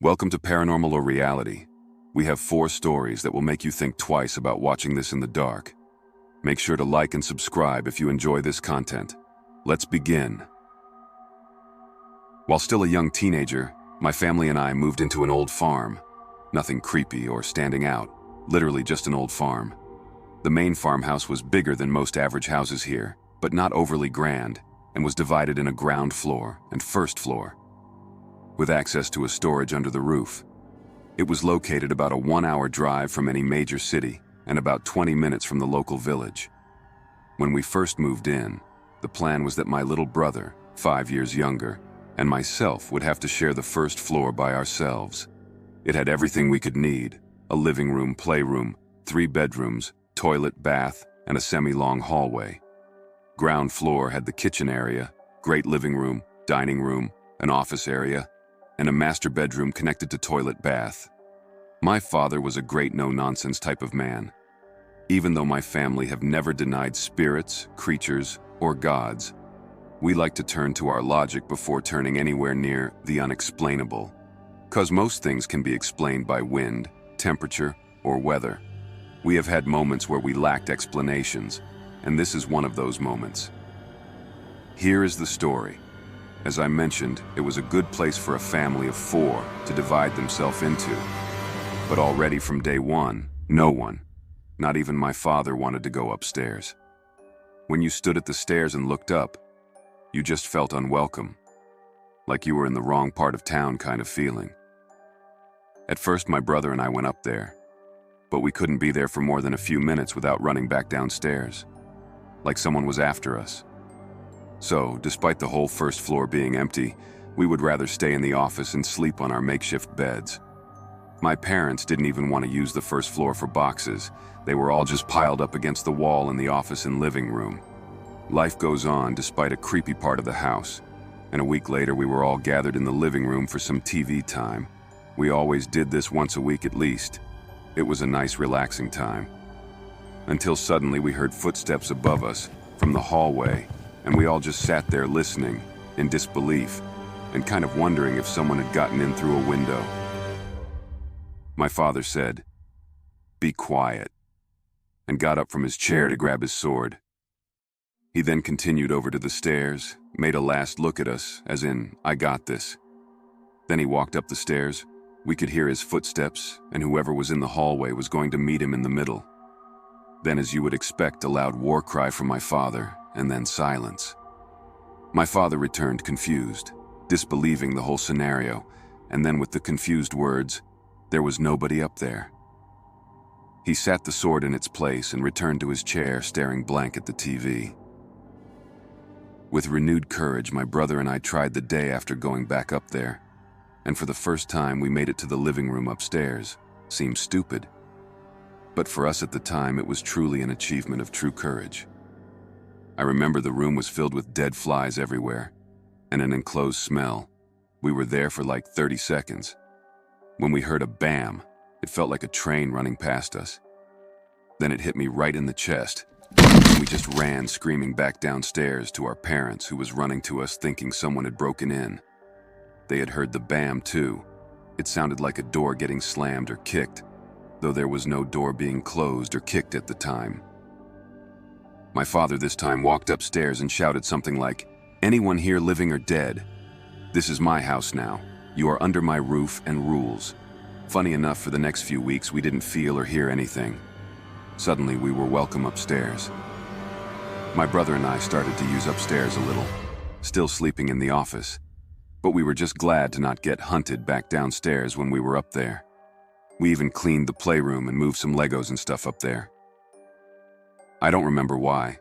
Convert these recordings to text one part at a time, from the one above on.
Welcome to Paranormal or Reality. We have 4 stories that will make you think twice about watching this in the dark. Make sure to like and subscribe if you enjoy this content. Let's begin. While still a young teenager, my family and I moved into an old farm. Nothing creepy or standing out, literally just an old farm. The main farmhouse was bigger than most average houses here, but not overly grand, and was divided in a ground floor and first floor, with access to a storage under the roof. It was located about a 1-hour drive from any major city and about 20 minutes from the local village. When we first moved in, the plan was that my little brother, 5 years younger, and myself would have to share the first floor by ourselves. It had everything we could need: a living room, playroom, 3 bedrooms, toilet, bath, and a semi-long hallway. Ground floor had the kitchen area, great living room, dining room, an office area, and a master bedroom connected to toilet bath. My father was a great no-nonsense type of man. Even though my family have never denied spirits, creatures, or gods, we like to turn to our logic before turning anywhere near the unexplainable. 'Cause most things can be explained by wind, temperature, or weather. We have had moments where we lacked explanations, and this is one of those moments. Here is the story. As I mentioned, it was a good place for a family of 4 to divide themselves into. But already from day one, no one, not even my father, wanted to go upstairs. When you stood at the stairs and looked up, you just felt unwelcome, like you were in the wrong part of town kind of feeling. At first, my brother and I went up there, but we couldn't be there for more than a few minutes without running back downstairs, like someone was after us. So, despite the whole first floor being empty, we would rather stay in the office and sleep on our makeshift beds. My parents didn't even want to use the first floor for boxes. They were all just piled up against the wall in the office and living room. Life goes on despite a creepy part of the house, and a week later we were all gathered in the living room for some TV time. We always did this once a week at least. It was a nice, relaxing time. Until suddenly we heard footsteps above us from the hallway, and we all just sat there listening, in disbelief, and kind of wondering if someone had gotten in through a window. My father said, "Be quiet," and got up from his chair to grab his sword. He then continued over to the stairs, made a last look at us, as in, "I got this." Then he walked up the stairs. We could hear his footsteps, and whoever was in the hallway was going to meet him in the middle. Then, as you would expect, a loud war cry from my father, and then silence. My father returned confused, disbelieving the whole scenario, and then with the confused words, "There was nobody up there." He sat the sword in its place and returned to his chair, staring blank at the TV. With renewed courage, my brother and I tried the day after going back up there, and for the first time we made it to the living room upstairs. Seemed stupid, but for us at the time it was truly an achievement of true courage. I remember the room was filled with dead flies everywhere, and an enclosed smell. We were there for like 30 seconds. When we heard a bam, it felt like a train running past us. Then it hit me right in the chest, and we just ran screaming back downstairs to our parents, who was running to us thinking someone had broken in. They had heard the bam too. It sounded like a door getting slammed or kicked, though there was no door being closed or kicked at the time. My father this time walked upstairs and shouted something like, "Anyone here living or dead? This is my house now. You are under my roof and rules." Funny enough, for the next few weeks we didn't feel or hear anything. Suddenly we were welcome upstairs. My brother and I started to use upstairs a little, still sleeping in the office, but we were just glad to not get hunted back downstairs when we were up there. We even cleaned the playroom and moved some Legos and stuff up there. I don't remember why,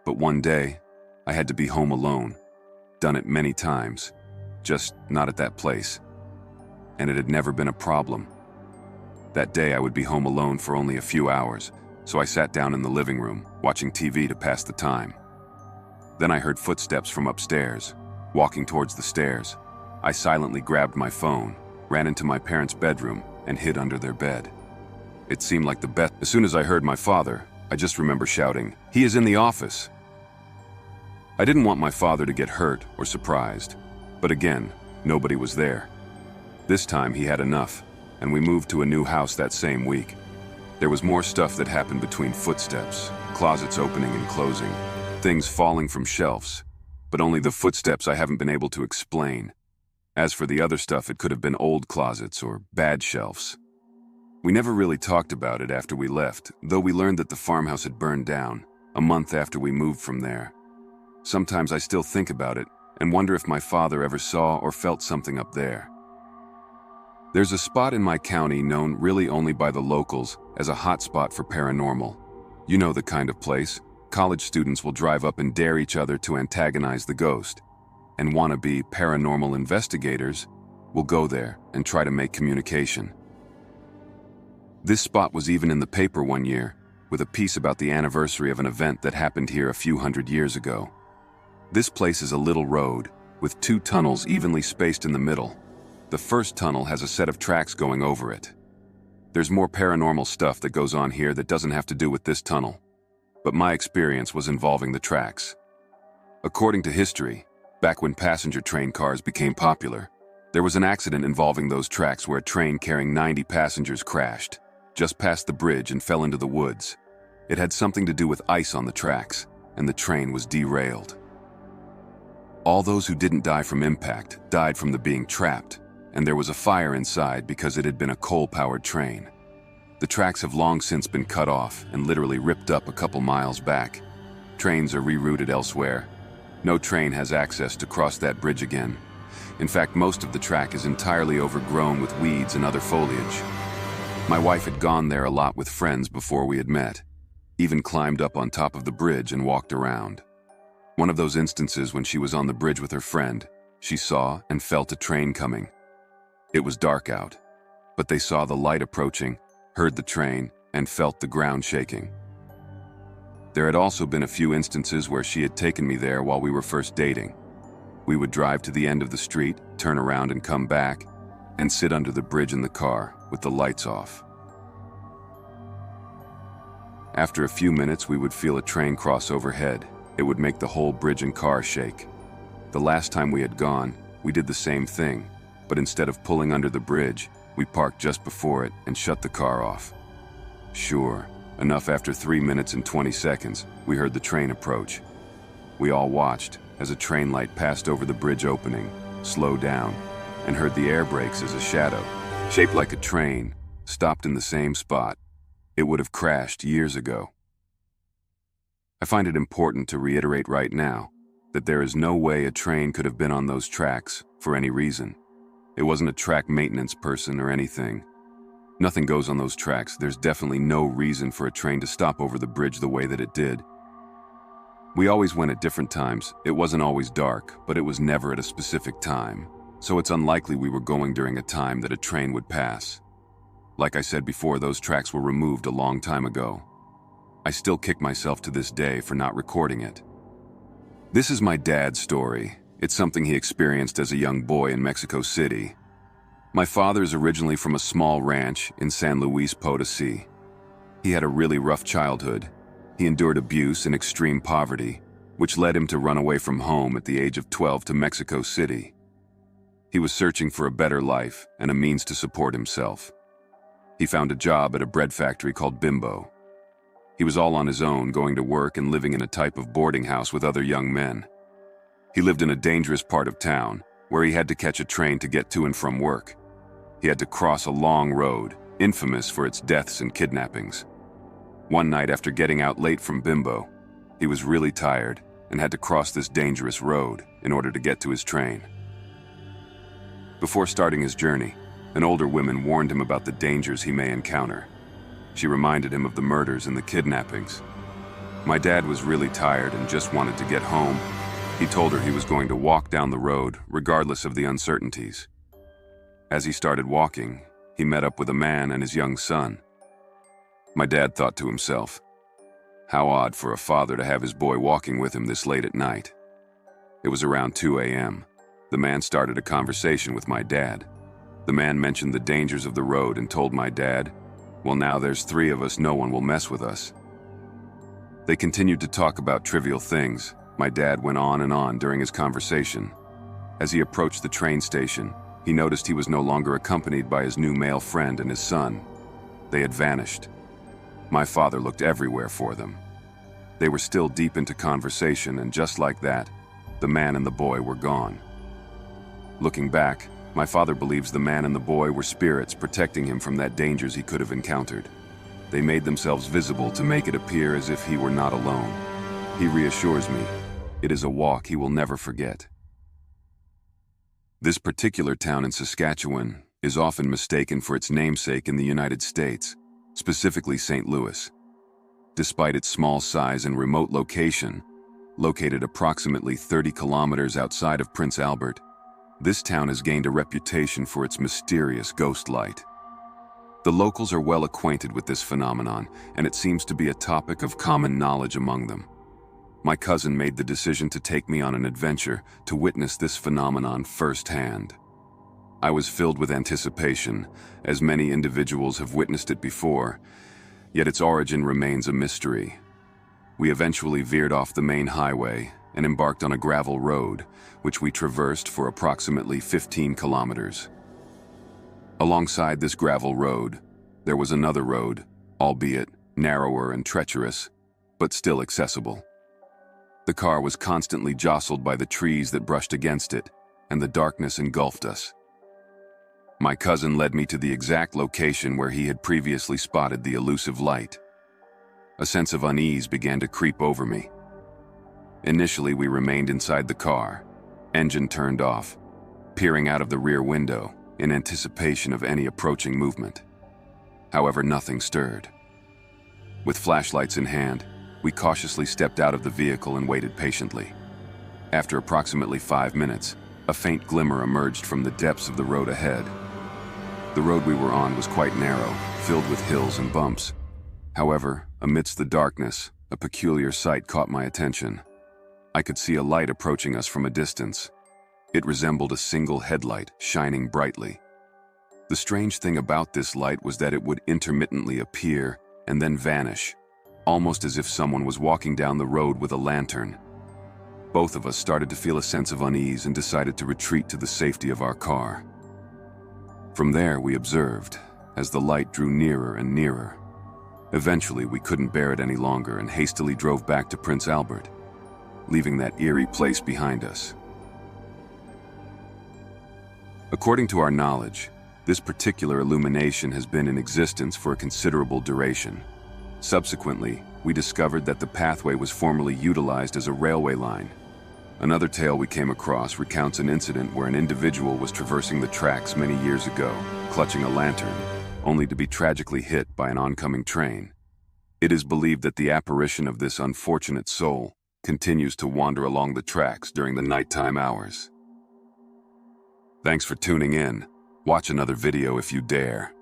but one day, I had to be home alone. Done it many times, just not at that place. And it had never been a problem. That day I would be home alone for only a few hours, so I sat down in the living room, watching TV to pass the time. Then I heard footsteps from upstairs, walking towards the stairs. I silently grabbed my phone, ran into my parents' bedroom, and hid under their bed. It seemed like the best. As soon as I heard my father, I just remember shouting, "He is in the office!" I didn't want my father to get hurt or surprised, but again, nobody was there. This time he had enough, and we moved to a new house that same week. There was more stuff that happened between footsteps, closets opening and closing, things falling from shelves, but only the footsteps I haven't been able to explain. As for the other stuff, it could have been old closets or bad shelves. We never really talked about it after we left, though we learned that the farmhouse had burned down a month after we moved from there. Sometimes I still think about it and wonder if my father ever saw or felt something up there. There's a spot in my county known really only by the locals as a hotspot for paranormal. You know the kind of place. College students will drive up and dare each other to antagonize the ghost, and wannabe paranormal investigators will go there and try to make communication. This spot was even in the paper one year, with a piece about the anniversary of an event that happened here a few hundred years ago. This place is a little road, with 2 tunnels evenly spaced in the middle. The first tunnel has a set of tracks going over it. There's more paranormal stuff that goes on here that doesn't have to do with this tunnel, but my experience was involving the tracks. According to history, back when passenger train cars became popular, there was an accident involving those tracks where a train carrying 90 passengers crashed just past the bridge and fell into the woods. It had something to do with ice on the tracks, and the train was derailed. All those who didn't die from impact died from the being trapped, and there was a fire inside because it had been a coal-powered train. The tracks have long since been cut off and literally ripped up a couple miles back. Trains are rerouted elsewhere. No train has access to cross that bridge again. In fact, most of the track is entirely overgrown with weeds and other foliage. My wife had gone there a lot with friends before we had met, even climbed up on top of the bridge and walked around. One of those instances when she was on the bridge with her friend, she saw and felt a train coming. It was dark out, but they saw the light approaching, heard the train, and felt the ground shaking. There had also been a few instances where she had taken me there while we were first dating. We would drive to the end of the street, turn around and come back, and sit under the bridge in the car with the lights off. After a few minutes, we would feel a train cross overhead. It would make the whole bridge and car shake. The last time we had gone, we did the same thing, but instead of pulling under the bridge, we parked just before it and shut the car off. Sure enough, after 3 minutes and 20 seconds, we heard the train approach. We all watched as a train light passed over the bridge opening, slowed down, and heard the air brakes as a shadow, shaped like a train, stopped in the same spot. It would have crashed years ago. I find it important to reiterate right now that there is no way a train could have been on those tracks for any reason. It wasn't a track maintenance person or anything. Nothing goes on those tracks. There's definitely no reason for a train to stop over the bridge the way that it did. We always went at different times. It wasn't always dark, but it was never at a specific time. So it's unlikely we were going during a time that a train would pass. Like I said before, those tracks were removed a long time ago. I still kick myself to this day for not recording it. This is my dad's story. It's something he experienced as a young boy in Mexico City. My father is originally from a small ranch in San Luis Potosí. He had a really rough childhood. He endured abuse and extreme poverty, which led him to run away from home at the age of 12 to Mexico City. He was searching for a better life and a means to support himself. He found a job at a bread factory called Bimbo. He was all on his own, going to work and living in a type of boarding house with other young men. He lived in a dangerous part of town, where he had to catch a train to get to and from work. He had to cross a long road, infamous for its deaths and kidnappings. One night after getting out late from Bimbo, he was really tired and had to cross this dangerous road in order to get to his train. Before starting his journey, an older woman warned him about the dangers he may encounter. She reminded him of the murders and the kidnappings. My dad was really tired and just wanted to get home. He told her he was going to walk down the road, regardless of the uncertainties. As he started walking, he met up with a man and his young son. My dad thought to himself, how odd for a father to have his boy walking with him this late at night. It was around 2 a.m. The man started a conversation with my dad. The man mentioned the dangers of the road and told my dad, well, now there's 3 of us, no one will mess with us. They continued to talk about trivial things. My dad went on and on during his conversation. As he approached the train station, He noticed he was no longer accompanied by his new male friend and his son. They had vanished. My father looked everywhere for them. They were still deep into conversation, and just like that, the man and the boy were gone. Looking back, my father believes the man and the boy were spirits protecting him from that dangers he could have encountered. They made themselves visible to make it appear as if he were not alone. He reassures me, it is a walk he will never forget. This particular town in Saskatchewan is often mistaken for its namesake in the United States, specifically St. Louis. Despite its small size and remote location, located approximately 30 kilometers outside of Prince Albert, this town has gained a reputation for its mysterious ghost light. The locals are well acquainted with this phenomenon, and it seems to be a topic of common knowledge among them. My cousin made the decision to take me on an adventure to witness this phenomenon firsthand. I was filled with anticipation, as many individuals have witnessed it before, yet its origin remains a mystery. We eventually veered off the main highway and embarked on a gravel road, which we traversed for approximately 15 kilometers. Alongside this gravel road, there was another road, albeit narrower and treacherous, but still accessible. The car was constantly jostled by the trees that brushed against it, and the darkness engulfed us. My cousin led me to the exact location where he had previously spotted the elusive light. A sense of unease began to creep over me. Initially, we remained inside the car, engine turned off, peering out of the rear window in anticipation of any approaching movement. However, nothing stirred. With flashlights in hand, we cautiously stepped out of the vehicle and waited patiently. After approximately 5 minutes, a faint glimmer emerged from the depths of the road ahead. The road we were on was quite narrow, filled with hills and bumps. However, amidst the darkness, a peculiar sight caught my attention. I could see a light approaching us from a distance. It resembled a single headlight, shining brightly. The strange thing about this light was that it would intermittently appear and then vanish, almost as if someone was walking down the road with a lantern. Both of us started to feel a sense of unease and decided to retreat to the safety of our car. From there, we observed, as the light drew nearer and nearer. Eventually, we couldn't bear it any longer and hastily drove back to Prince Albert, leaving that eerie place behind us. According to our knowledge, this particular illumination has been in existence for a considerable duration. Subsequently, we discovered that the pathway was formerly utilized as a railway line. Another tale we came across recounts an incident where an individual was traversing the tracks many years ago, clutching a lantern, only to be tragically hit by an oncoming train. It is believed that the apparition of this unfortunate soul continues to wander along the tracks during the nighttime hours. Thanks for tuning in. Watch another video if you dare.